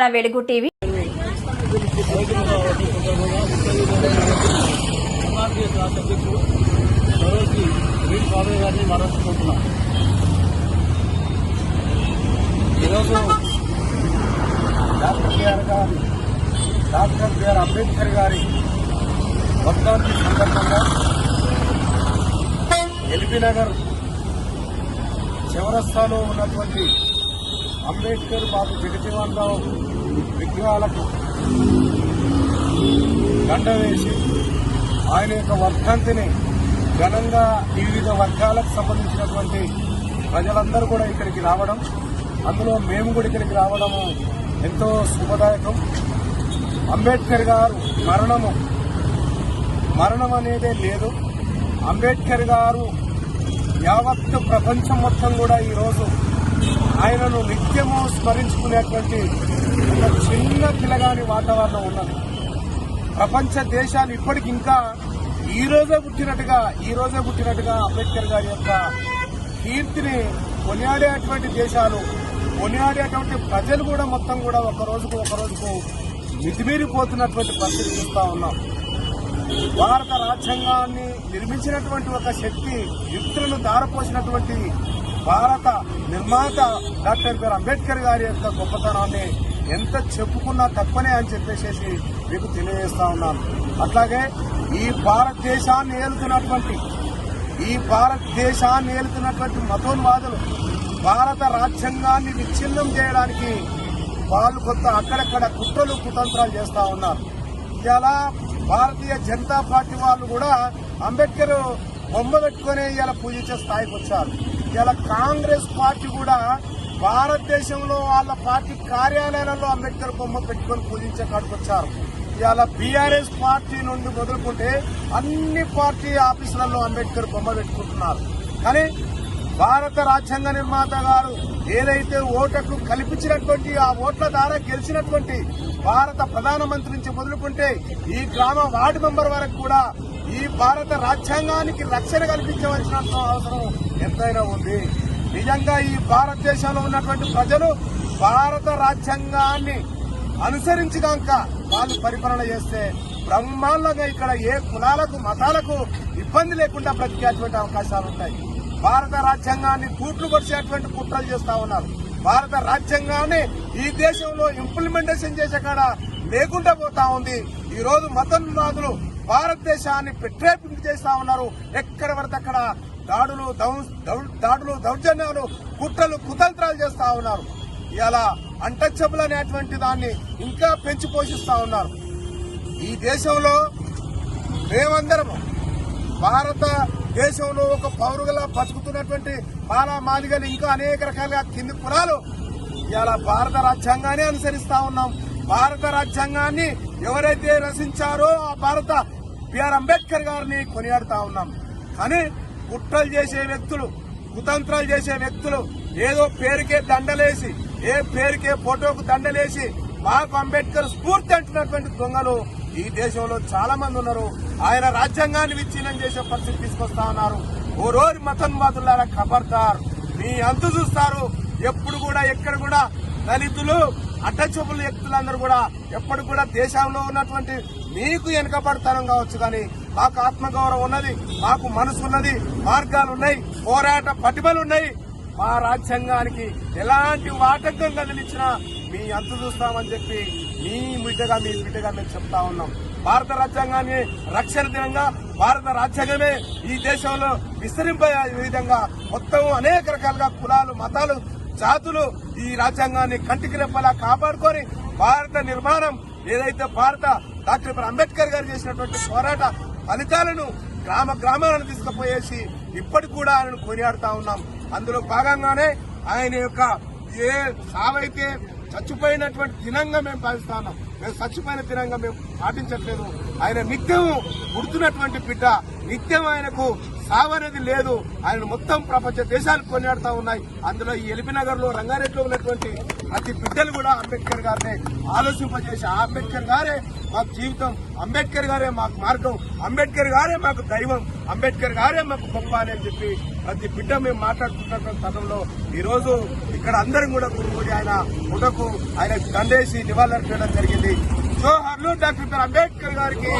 తెలంగాణ వెలుగు టీవీ. ఈరోజు doctor BR Ambedkar గారి వర్ధంతి సందర్భంగా ఎల్బీ నగర్ చౌరస్తాలో ఉన్నటువంటి అంబేద్కర్ బాబు జగజీవన్ రావు విగ్రహాలకు దండ వేసి ఆయన యొక్క వర్ధంతిని ఘనంగా వివిధ వర్గాలకు సంబంధించినటువంటి ప్రజలందరూ కూడా ఇక్కడికి రావడం, అందులో మేము కూడా ఇక్కడికి రావడము ఎంతో శుభదాయకం. అంబేద్కర్ గారు మరణం అనేదే లేదు. అంబేద్కర్ గారు యావత్ ప్రపంచం మొత్తం కూడా ఈరోజు ఆయనను నిత్యము స్మరించుకునేటువంటి ఒక చిన్న పిల్లగాని వాతావరణం ఉన్నది. ప్రపంచ దేశాలు ఇప్పటికి ఇంకా ఈ రోజే పుట్టినట్టుగా అంబేద్కర్ గారి యొక్క కీర్తిని కొనియాడేటువంటి దేశాలు, కొనియాడేటువంటి ప్రజలు కూడా మొత్తం కూడా ఒక రోజుకు మితిమీరిపోతున్నటువంటి పరిస్థితి చూస్తా ఉన్నాం. భారత రాజ్యాంగాన్ని నిర్మించినటువంటి ఒక శక్తి, యుక్తులను దారపోసినటువంటి భారత నిర్మాత డాక్టర్ బిఆర్ అంబేద్కర్ గారి యొక్క గొప్పతనాన్ని ఎంత చెప్పుకున్నా తక్కువనే అని చెప్పేసి మీకు తెలియజేస్తా ఉన్నాను. అట్లాగే ఈ భారతదేశాన్ని ఏలుతున్నటువంటి మతోన్వాదులు భారత రాజ్యాంగాన్ని విచ్ఛిన్నం చేయడానికి వాళ్ళు కొంత అక్కడక్కడ కుట్రలు కుతంత్రాలు చేస్తా ఉన్నారు. ఇలా భారతీయ జనతా పార్టీ వాళ్ళు కూడా అంబేద్కర్ బొమ్మ పెట్టుకుని ఇలా పూజించే స్థాయికి వచ్చారు. ఇలా కాంగ్రెస్ పార్టీ కూడా భారతదేశంలో వాళ్ళ పార్టీ కార్యాలయాలలో అంబేద్కర్ బొమ్మ పెట్టుకుని పూజించే కాడికి వచ్చారు. ఇలా బీఆర్ఎస్ పార్టీ నుండి మొదలుకుంటే అన్ని పార్టీ ఆఫీసులలో అంబేద్కర్ బొమ్మ పెట్టుకుంటున్నారు. కానీ భారత రాజ్యాంగ నిర్మాత గారు ఏదైతే ఓటకు కల్పించినటువంటి ఆ ఓట్ల ద్వారా గెలిచినటువంటి భారత ప్రధానమంత్రి నుంచి మొదలుకుంటే ఈ గ్రామ వార్డు మెంబర్ వరకు కూడా ఈ భారత రాజ్యాంగానికి రక్షణ కల్పించవలసిన అవసరం ఎంతైనా ఉంది. నిజంగా ఈ భారతదేశంలో ఉన్నటువంటి ప్రజలు భారత రాజ్యాంగాన్ని అనుసరించగాక వాళ్ళు పరిపాలన చేస్తే బ్రహ్మాండంగా ఇక్కడ ఏ కులాలకు మతాలకు ఇబ్బంది లేకుండా బ్రతికేటువంటి అవకాశాలు ఉంటాయి. భారత రాజ్యాంగాన్ని తూట్లు పొడిచేటువంటి కుట్రలు చేస్తా ఉన్నారు. భారత రాజ్యాంగాన్ని ఈ దేశంలో ఇంప్లిమెంటేషన్ చేసే కాడ లేకుండా పోతా ఉంది. ఈ రోజు మతోన్మాదులు భారతదేశాన్ని ప్రేరేపింపు చేస్తా ఉన్నారు. ఎక్కడ పడితే అక్కడ దాడులు దౌర్జన్యాలు కుట్రలు కుతంత్రాలు చేస్తా ఉన్నారు. ఇలా అన్టచబుల్ అనేటువంటి దాన్ని ఇంకా పెంచి పోషిస్తా ఉన్నారు. ఈ దేశంలో మేమందరము భారత దేశంలో ఒక పౌరుగా బతుకుతున్నటువంటి మాదిగలు ఇంకా అనేక రకాలుగా కింది కులాలు ఇలా భారత రాజ్యాంగాన్ని అనుసరిస్తా ఉన్నాం. భారత రాజ్యాంగాన్ని ఎవరైతే రచించారో ఆ భారత బిఆర్ అంబేద్కర్ గారిని కొనియాడుతా ఉన్నాం. కానీ కుట్రలు చేసే వ్యక్తులు, కుతంత్రాలు చేసే వ్యక్తులు ఏదో పేరుకే దండలేసి, ఏ పేరుకే ఫోటోకు దండలేసి మాకు అంబేద్కర్ స్ఫూర్తి అంటున్నటువంటి దొంగలు ఈ దేశంలో చాలా మంది ఉన్నారు. ఆయన రాజ్యాంగాన్ని విచ్ఛిన్నం చేసే పరిస్థితి తీసుకొస్తా ఉన్నారు. ఓ రోజు మతోన్మాదులారా ఖబర్దార్, మీ అంతు చూస్తారు. ఎప్పుడు కూడా ఎక్కడ కూడా దళితులు అడ్డచూపుల వ్యక్తులందరూ కూడా ఎప్పుడు కూడా దేశంలో ఉన్నటువంటి మీకు వెనుకబడతనం కావచ్చు, కానీ మాకు ఆత్మగౌరవం ఉన్నది, మాకు మనసు ఉన్నది, మార్గాలున్నాయి, పోరాట పటిమలున్నాయి. మా రాజ్యాంగానికి ఎలాంటి ఆటంకం కదిలించినా మీ అంతు చూస్తామని చెప్పి మీ బిడ్డగా మేము చెప్తా ఉన్నాం. భారత రాజ్యాంగాన్ని రక్షణ దినంగా భారత రాజ్యాంగమే ఈ దేశంలో విస్తరింపే విధంగా మొత్తం అనేక రకాలుగా కులాలు, మతాలు, జాతులు ఈ రాజ్యాంగాన్ని కంటికి రెప్పలా కాపాడుకొని భారత నిర్మాణం ఏదైతే భారత డాక్టర్ బిఆర్ అంబేద్కర్ గారు చేసినటువంటి పోరాట ఫలితాలను గ్రామాలను తీసుకుపోయేసి ఇప్పటికి కూడా ఆయనను కొనియాడుతా ఉన్నాం. అందులో భాగంగానే ఆయన యొక్క ఏ సావైతే చచ్చిపోయినటువంటి దినంగా మేము భావిస్తా ఉన్నాం. మేము చచ్చిపోయిన దినంగా మేము పాటించట్లేదు. ఆయన నిత్యం గుర్తున్నటువంటి బిడ్డ, నిత్యం ఆయనకు సావు అనేది లేదు. ఆయన మొత్తం ప్రపంచ దేశాలు కొనియాడుతా ఉన్నాయి. అందులో ఈ ఎల్బీనగర్ లో రంగారెడ్డిలో ఉన్నటువంటి ప్రతి బిడ్డలు కూడా అంబేద్కర్ గారిని ఆలోచింపజేసి అంబేద్కర్ గారే మాకు జీవితం, అంబేద్కర్ గారే మాకు మార్గం, అంబేద్కర్ గారే మాకు దైవం, అంబేద్కర్ గారే మాకు గొప్ప అని చెప్పి ప్రతి బిడ్డ మేము మాట్లాడుతున్నటువంటి తరంలో ఈ రోజు ఇక్కడ అందరం కూడా కూడి ఆయన ఫోటోకు ఆయన దండేసి నివాళులర్పించడం జరిగింది. జోహార్లు డాక్టర్ అంబేద్కర్ గారికి.